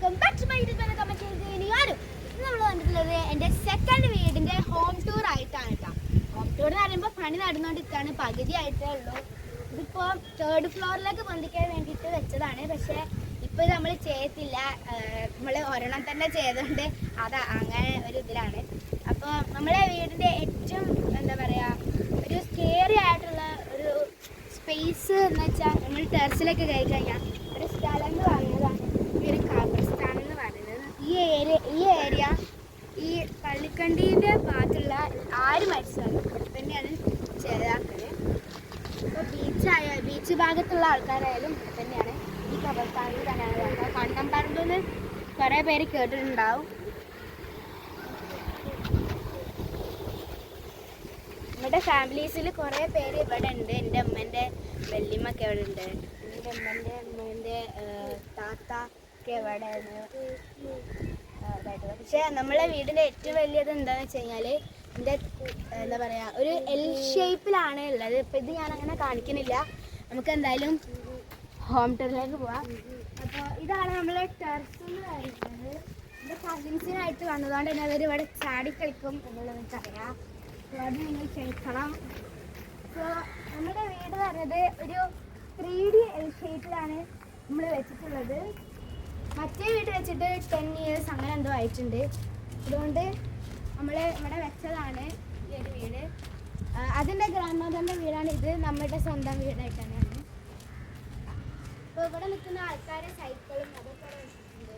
Welcome back to my YouTube comment ചെയ്യാനും നമ്മൾ വന്നിട്ടുള്ളത് എൻ്റെ സെക്കൻഡ് വീടിൻ്റെ ഹോം ടൂർ ആയിട്ടാണ് കേട്ടോ. ഹോം ടൂർ എന്ന് പറയുമ്പോൾ പണി നടന്നുകൊണ്ടിരിക്കുകയാണ്, പകുതി ആയിട്ടേ ഉള്ളൂ. ഇതിപ്പോൾ 3rd ഫ്ലോറിലേക്ക് പൊന്തിക്കാൻ വേണ്ടിയിട്ട് വെച്ചതാണ്. പക്ഷേ ഇപ്പോൾ നമ്മൾ ചെയ്യത്തില്ല, നമ്മൾ ഒരെണ്ണം തന്നെ ചെയ്തുകൊണ്ട് അത് അങ്ങനെ ഒരു ഇതിലാണ്. അപ്പോൾ നമ്മളെ വീടിൻ്റെ ഏറ്റവും എന്താ പറയുക ഒരു സ്കെയറി ആയിട്ടുള്ള ഒരു സ്പേസ് എന്ന് വെച്ചാൽ നമ്മൾ ടെറസിലേക്ക് കയറി കഴിഞ്ഞാൽ ഒരു സ്ഥലം എന്ന് പറയുന്നതാണ് ഈ ഒരു ഖബർസ്ഥാൻ എന്ന് പറയുന്നത്. ഈ ഏരിയ ഈ പള്ളിക്കണ്ടീൻ്റെ ഭാഗത്തുള്ള ആര് മരിച്ചാലും തന്നെയാണ് ചെയ്താക്കുന്നത്. ഇപ്പോൾ ബീച്ച് ഭാഗത്തുള്ള ആൾക്കാരായാലും തന്നെയാണ് ഈ ഖബർസ്ഥാനിൽ തന്നെയാണ് പറയുന്നത്. കണ്ടംപറമ്പെന്ന് കുറേ പേര് കേട്ടിട്ടുണ്ടാവും. നമ്മുടെ ഫാമിലീസിൽ കുറേ പേര് ഇവിടെ ഉണ്ട്. എൻ്റെ അമ്മേൻ്റെ വല്യമ്മൊക്കെ ഇവിടെ ഉണ്ട്, എൻ്റെ അമ്മേൻ്റെ താത്ത ഒക്കെ ഇവിടെ ഇതായിട്ട്. പക്ഷേ നമ്മളെ വീടിൻ്റെ ഏറ്റവും വലിയത് എന്താണെന്ന് വെച്ച് കഴിഞ്ഞാൽ എൻ്റെ എന്താ പറയുക ഒരു എൽ ഷേപ്പിലാണ് ഉള്ളത്. ഇപ്പം ഇത് ഞാൻ അങ്ങനെ കാണിക്കുന്നില്ല, നമുക്ക് എന്തായാലും ഹോം ടൂറിലേക്ക് പോവാം. അപ്പോൾ ഇതാണ് നമ്മളെ ടെറസ് എന്ന് പറയുന്നത്. എൻ്റെ കസിൻസിനായിട്ട് വന്നതുകൊണ്ട് തന്നെ അവർ ഇവിടെ ചാടി കളിക്കും എന്നുള്ളത് എനിക്കറിയാം. അത് നിങ്ങൾ ക്ഷമിക്കണം. സോ നമ്മുടെ വീട് പറയുന്നത് ഒരു 3D എൽ ഷേപ്പിലാണ് നമ്മൾ വെച്ചിട്ടുള്ളത്. മറ്റേ വീട് വെച്ചിട്ട് 10 years അങ്ങനെ എന്തോ ആയിട്ടുണ്ട്. അതുകൊണ്ട് നമ്മൾ ഇവിടെ വെച്ചതാണ് ഈ ഒരു വീട്. അതിൻ്റെ ഗ്രാൻഡ് മദറിൻ്റെ വീടാണ് ഇത്, നമ്മുടെ സ്വന്തം വീടായിട്ട് തന്നെയാണ്. അപ്പോൾ ഇവിടെ നിൽക്കുന്ന ആൾക്കാരെ സൈക്കിളും അതൊക്കെ വെച്ചിട്ടുണ്ട്.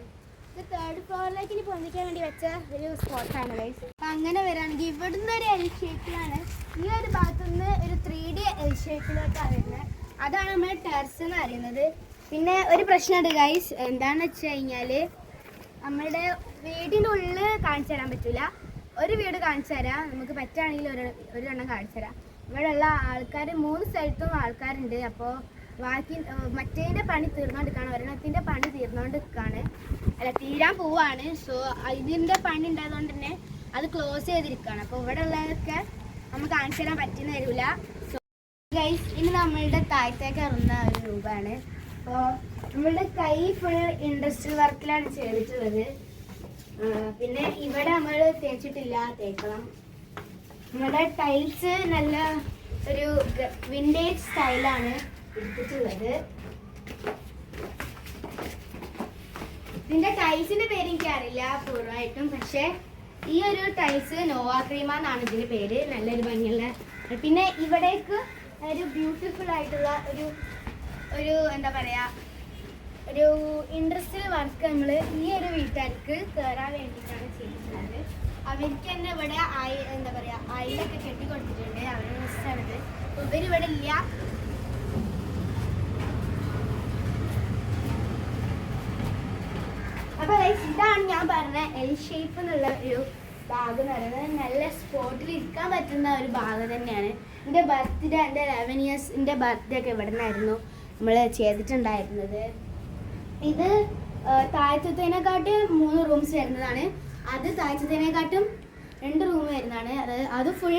ഇത് 3rd ഫ്ലോറിലേക്ക് ഇനി പൊന്തിക്കാൻ വേണ്ടി വെച്ച ഒരു സ്പോട്ടാണ് ഗൈസ്. അപ്പം അങ്ങനെ വരികയാണെങ്കിൽ ഇവിടുന്ന് ഒരു എൽ ഷേപ്പിലാണ്, ഈ ഒരു ഭാഗത്തുനിന്ന് ഒരു 3D എൽ ഷേപ്പിലോട്ടാണ് വരുന്നത്. അതാണ് നമ്മൾ ടെറസ് എന്ന് പറയുന്നത്. പിന്നെ ഒരു പ്രശ്നമുണ്ട് ഗൈസ്, എന്താണെന്ന് വെച്ച് കഴിഞ്ഞാൽ നമ്മളുടെ വീടിനുള്ളിൽ കാണിച്ചു തരാൻ പറ്റില്ല. ഒരു വീട് കാണിച്ചു തരാം, നമുക്ക് പറ്റുകയാണെങ്കിൽ ഒരെണ്ണം കാണിച്ചു തരാം. ഇവിടെയുള്ള ആൾക്കാർ 3 സ്ഥലത്തും ആൾക്കാരുണ്ട്. അപ്പോൾ ബാക്കി മറ്റേതിൻ്റെ പണി തീർന്നുകൊണ്ടിരിക്കുകയാണ്, ഒരെണ്ണത്തിൻ്റെ പണി തീർന്നുകൊണ്ടിരിക്കുകയാണ്, അല്ല തീരാൻ പോവാണ്. സോ ഇതിൻ്റെ പണി ഉണ്ടായതുകൊണ്ട് തന്നെ അത് ക്ലോസ് ചെയ്തിരിക്കുകയാണ്. അപ്പോൾ ഇവിടെ ഉള്ളതൊക്കെ നമുക്ക് കാണിച്ചു തരാൻ പറ്റുന്ന വരില്ല. സോ ഗൈസ് ഇനി നമ്മളുടെ താഴത്തേക്ക് ഇറങ്ങുന്ന ഒരു രൂപമാണ്. അപ്പോൾ നമ്മളുടെ കൈ ഫുൾ ഇൻഡസ്ട്രിയൽ വർക്കിലാണ് ചെയ്തിട്ടുള്ളത്. പിന്നെ ഇവിടെ നമ്മൾ തേച്ചിട്ടില്ല, തേക്കണം. നമ്മുടെ ടൈൽസ് നല്ല ഒരു വിൻറ്റേജ് സ്റ്റൈലാണ് എടുത്തിട്ടുള്ളത്. ഇതിൻ്റെ ടൈൽസിൻ്റെ പേര് എനിക്കറിയില്ല പൂർണ്ണമായിട്ടും, പക്ഷേ ഈ ഒരു ടൈൽസ് നോവാ ക്രീമ എന്നാണ് ഇതിൻ്റെ പേര്. നല്ലൊരു ഭംഗിയുള്ള, പിന്നെ ഇവിടേക്ക് ഒരു ബ്യൂട്ടിഫുൾ ആയിട്ടുള്ള ഒരു എന്താ പറയുക ഒരു ഇൻഡസ്ട്രിയൽ വർക്ക് നമ്മൾ ഈ ഒരു വീട്ടുകാർക്ക് കയറാൻ വേണ്ടിയിട്ടാണ് ചെയ്യുന്നത്. അവർക്ക് തന്നെ ഇവിടെ എന്താ പറയുക അയിലൊക്കെ കെട്ടി കൊടുത്തിട്ടുണ്ട്, അവരുടെ മിസ്സാണിത്. അപ്പോൾ ഇവരിവിടെ ഇല്ല. അപ്പോൾ ഇതാണ് ഞാൻ പറഞ്ഞ എൽ ഷേപ്പ് എന്നുള്ള ഒരു ഭാഗം എന്ന് പറയുന്നത്. നല്ല സ്പോട്ടിൽ ഇരിക്കാൻ പറ്റുന്ന ഒരു ഭാഗം തന്നെയാണ്. എൻ്റെ ബർത്ത്ഡേ, എൻ്റെ 11 years ബർത്ത്ഡേ ഒക്കെ ഇവിടെ നിന്നായിരുന്നു നമ്മൾ ചെയ്തിട്ടുണ്ടായിരുന്നത്. ഇത് താഴത്തേനെക്കാട്ടും 3 റൂംസ് വരുന്നതാണ്, അത് താഴത്തേനെക്കാട്ടും 2 റൂം വരുന്നതാണ്. അത് ഫുൾ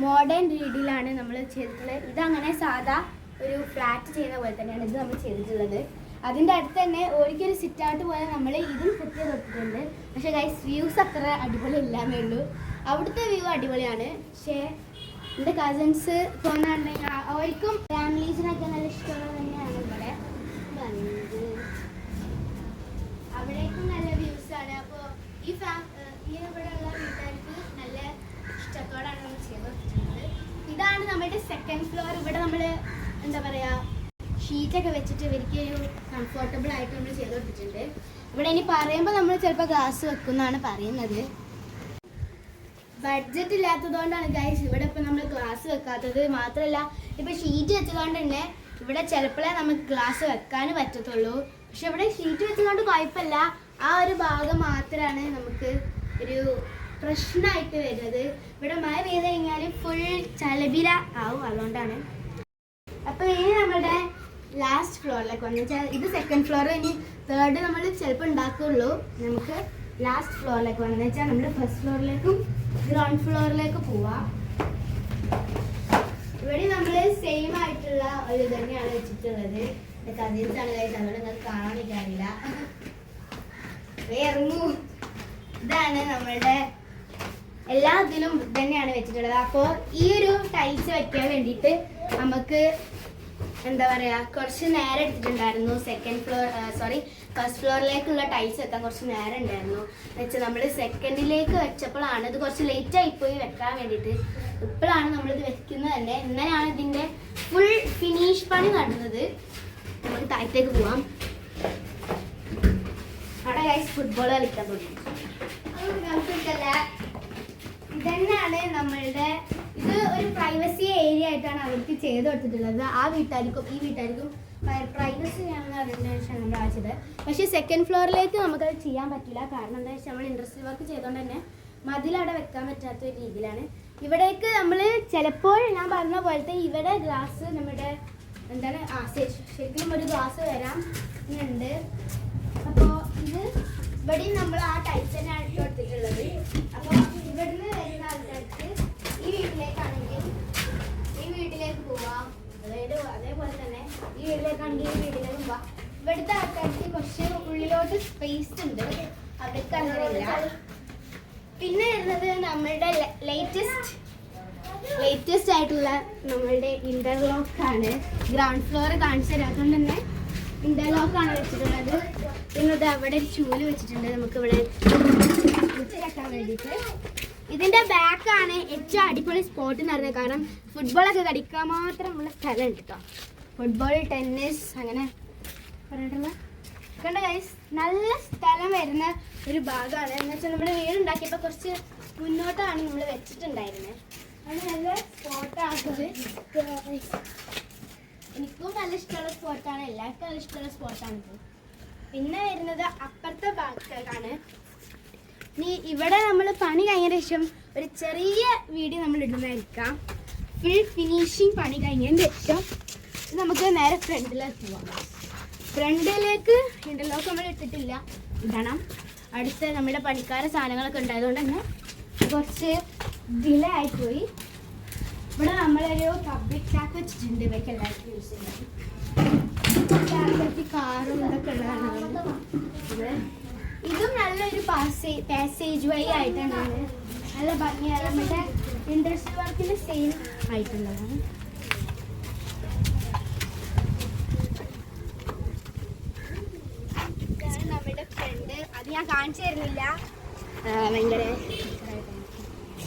മോഡേൺ രീതിയിലാണ് നമ്മൾ ചെയ്തിട്ടുള്ളത്. ഇതങ്ങനെ സാധാ ഒരു ഫ്ലാറ്റ് ചെയ്യുന്ന പോലെ തന്നെയാണ് ഇത് നമ്മൾ ചെയ്തിട്ടുള്ളത്. അതിൻ്റെ അടുത്ത് തന്നെ ഒരിക്കലും സിറ്റ് ഔട്ട് പോലെ നമ്മൾ ഇതും സെറ്റ് ചെയ്ത് വെച്ചിട്ടുണ്ട്. പക്ഷേ ഗൈസ് വ്യൂസ് അത്ര അടിപൊളി ഇല്ലാന്നേ ഉള്ളൂ. അവിടുത്തെ വ്യൂ അടിപൊളിയാണ്. പക്ഷേ എൻ്റെ കസിൻസ് പോകുന്നുണ്ടെങ്കിൽ അവർക്കും ഫാമിലീസിനൊക്കെ നല്ല ഇഷ്ടമുള്ളത് തന്നെയാണ് ഇവിടെ വന്നത്. അവിടേക്കും നല്ല വ്യൂസാണ്. അപ്പോൾ ഈ ഇവിടെയുള്ള വീട്ടുകാർക്ക് നല്ല ഇഷ്ടത്തോടാണ് നമ്മൾ ചെയ്ത് വെച്ചിട്ടുള്ളത്. ഇതാണ് നമ്മുടെ 2nd ഫ്ലോർ. ഇവിടെ നമ്മൾ എന്താ പറയുക ഷീറ്റൊക്കെ വെച്ചിട്ട് ഇവർക്ക് ഒരു കംഫർട്ടബിൾ ആയിട്ട് നമ്മൾ ചെയ്ത് കൊടുത്തിട്ടുണ്ട്. ഇവിടെ ഇനി പറയുമ്പോൾ നമ്മൾ ചിലപ്പോൾ ഗ്ലാസ് വെക്കുമെന്നാണ് പറയുന്നത്. ബഡ്ജറ്റ് ഇല്ലാത്തതുകൊണ്ടാണ് ഗൈസ് ഇവിടെ ഇപ്പോൾ നമ്മൾ ഗ്ലാസ് വെക്കാത്തത്. മാത്രമല്ല ഇപ്പോൾ ഷീറ്റ് വെച്ചതുകൊണ്ട് തന്നെ ഇവിടെ ചിലപ്പോഴേ നമുക്ക് ഗ്ലാസ് വെക്കാൻ പറ്റത്തുള്ളൂ. പക്ഷെ ഇവിടെ ഷീറ്റ് വെച്ചതുകൊണ്ട് കുഴപ്പമില്ല, ആ ഒരു ഭാഗം മാത്രമാണ് നമുക്ക് ഒരു പ്രശ്നമായിട്ട് വരുന്നത്. ഇവിടെ മഴ പെയ്ത് കഴിഞ്ഞാൽ ഫുൾ ചലബില ആവും, അതുകൊണ്ടാണ്. അപ്പോൾ ഇനി നമ്മുടെ ലാസ്റ്റ് ഫ്ലോറിലേക്ക് വന്നു വെച്ചാൽ ഇത് 2nd ഫ്ലോർ, ഇനി 3rd നമ്മൾ ചിലപ്പോൾ ഉണ്ടാക്കുകയുള്ളൂ. നമുക്ക് ലാസ്റ്റ് ഫ്ലോറിലേക്ക് വന്നു വെച്ചാൽ നമ്മൾ 1st ഫ്ലോറിലേക്കും ഗ്രൗണ്ട് ഫ്ലോറിലേക്ക് പോവാം. ഇവിടെ നമ്മൾ സെയിം ആയിട്ടുള്ള ഒരു തന്നെയാണ് വെച്ചിട്ടുള്ളത്. എൻ്റെ കസിൻസാണ് കഴിച്ചത്, അതുകൊണ്ട് നിങ്ങൾക്ക് കാണാൻ പറ്റാറില്ല. ഇറങ്ങൂ. ഇതാണ് നമ്മളുടെ എല്ലാ ഇതിലും ഇത് തന്നെയാണ് വെച്ചിട്ടുള്ളത്. അപ്പോൾ ഈ ഒരു ടൈൽസ് വെക്കാൻ വേണ്ടിയിട്ട് നമുക്ക് എന്താ പറയുക കുറച്ച് നേരം എടുത്തിട്ടുണ്ടായിരുന്നു. ഫസ്റ്റ് ഫ്ലോറിലേക്കുള്ള ടൈൽസ് വെക്കാൻ കുറച്ച് നേരം ഉണ്ടായിരുന്നു. എന്നുവെച്ചാൽ നമ്മൾ സെക്കൻഡിലേക്ക് വെച്ചപ്പോഴാണ് ഇത് കുറച്ച് ലേറ്റ് ആയിപ്പോയി വെക്കാൻ വേണ്ടിയിട്ട്. ഇപ്പോഴാണ് നമ്മളിത് വെക്കുന്നത് തന്നെ. ഇന്നലെയാണ് ഇതിൻ്റെ ഫുൾ ഫിനിഷ് പണി നടന്നത്. നമുക്ക് താഴത്തേക്ക് പോവാം. അവിടെ ഗൈസ് ഫുട്ബോൾ കളിക്കാൻ തുടങ്ങി. ഇതന്നെയാണ് നമ്മളുടെ ഇത് ഒരു പ്രൈവസി ഏരിയ ആയിട്ടാണ് അവർക്ക് ചെയ്ത് കൊടുത്തിട്ടുള്ളത്. ആ വീട്ടുകാർക്കും ഈ വീട്ടുകാർക്കും പ്രൈവസി ആണെന്ന് പറഞ്ഞതിന് ശേഷം നമ്മൾ ആവശ്യത്. പക്ഷേ സെക്കൻഡ് ഫ്ലോറിലേക്ക് നമുക്കത് ചെയ്യാൻ പറ്റില്ല. കാരണം എന്താ വെച്ചാൽ നമ്മൾ ഇൻഡസ്ട്രിയൽ വർക്ക് ചെയ്തുകൊണ്ട് തന്നെ മതിലവിടെ വെക്കാൻ പറ്റാത്ത ഒരു രീതിയിലാണ്. ഇവിടേക്ക് നമ്മൾ ചിലപ്പോൾ ഞാൻ പറഞ്ഞ പോലത്തെ ഇവിടെ ഗ്ലാസ് നമ്മുടെ എന്താണ് ശരിക്കും ഒരു ഗ്ലാസ് വരാം ഉണ്ട്. അപ്പോൾ ഇത് ഇവിടെയും നമ്മൾ ആ ടൈപ്പ് തന്നെയാണ് ഇട്ട് കൊടുത്തിട്ടുള്ളത്. അപ്പോൾ ഇവിടുന്ന് വരുന്ന ആൾക്കാർക്ക് ഈ വീട്ടിലേക്കാണെങ്കിൽ ഈ വീട്ടിലേക്ക് പോവാം. അതേപോലെ തന്നെ ഈ വീട്ടിലേക്കാണെങ്കിൽ ഈ വീട്ടിലേക്ക് പോവാം. ഇവിടുത്തെ ആൾക്കാർക്ക് കുറച്ച് ഉള്ളിലോട്ട് സ്പേസ് ഉണ്ട്, അവിടേക്ക് അങ്ങനെയില്ല. പിന്നെ വരുന്നത് നമ്മളുടെ ലേറ്റസ്റ്റ് ആയിട്ടുള്ള നമ്മളുടെ ഇന്റർലോക്കാണ്. ഗ്രൗണ്ട് ഫ്ലോർ കാണിച്ചു തരാത്തതുകൊണ്ട് തന്നെ ഇന്റർലോക്കാണ് വെച്ചിട്ടുള്ളത്. പിന്നെ അവിടെ ഒരു ചൂല് വെച്ചിട്ടുണ്ട് നമുക്ക് ഇവിടെ വെക്കാൻ വേണ്ടിയിട്ട്. ഇതിന്റെ ബാക്കാണ് ഏറ്റവും അടിപൊളി സ്പോട്ട് എന്ന് പറഞ്ഞത്. കാരണം ഫുട്ബോളൊക്കെ കളിക്കാൻ മാത്രമുള്ള സ്ഥലം ഉണ്ട് കേട്ടോ. ഫുട്ബോൾ, ടെന്നീസ് അങ്ങനെ പറഞ്ഞിട്ടുള്ള കണ്ട ഗൈസ് നല്ല സ്ഥലം വരുന്ന ഒരു ഭാഗമാണ്. എന്ന് വെച്ചാൽ നമ്മുടെ വീടുണ്ടാക്കിയപ്പോൾ കുറച്ച് മുന്നോട്ടാണ് നമ്മൾ വെച്ചിട്ടുണ്ടായിരുന്നത്. അത് നല്ല സ്പോട്ടാണത്. എനിക്കും നല്ല ഇഷ്ടമുള്ള സ്പോട്ടാണ്, എല്ലാവർക്കും നല്ല ഇഷ്ടമുള്ള സ്പോട്ടാണിത്. പിന്നെ വരുന്നത് അപ്പുറത്തെ ഭാഗത്തേക്കാണ്. ഇനി ഇവിടെ നമ്മൾ പണി കഴിഞ്ഞതിന് ശേഷം ഒരു ചെറിയ വീഡിയോ നമ്മൾ ഇടുന്നതായിരിക്കാം. ഫുൾ ഫിനിഷിങ് പണി കഴിഞ്ഞതിന് ശേഷം നമുക്ക് നേരെ ഫ്രണ്ടിലേക്ക് പോകാം. ഫ്രണ്ടിലേക്ക് ഇന്റർലോക്ക് നമ്മൾ ഇട്ടിട്ടില്ല, ഇടണം. അടുത്ത നമ്മുടെ പണിക്കാരെ സാധനങ്ങളൊക്കെ ഉണ്ടായതുകൊണ്ട് തന്നെ കുറച്ച് ഡിലേ ആയിപ്പോയി. ഇവിടെ നമ്മളൊരു പബ്ലിക് ടാക്ക് വെച്ചിട്ടുണ്ട്, ഇവയ്ക്ക് എല്ലാവർക്കും യൂസ് ചെയ്യാം. കാറും ഇതൊക്കെ ഉള്ളതാണ്. ഇതും നല്ലൊരു പാസേജ് വഴി ആയിട്ടാണ് നല്ല ഭംഗിയാണ്. നമ്മുടെ ഇൻഡസ്ട്രിയൽ വർക്കിൻ്റെ സെയിം ആയിട്ടുള്ളതാണ്. നമ്മുടെ ഫ്രണ്ട് അത് ഞാൻ കാണിച്ചു തരുന്നില്ല, ഭയങ്കര.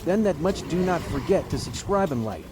Then that much do not forget to subscribe and like.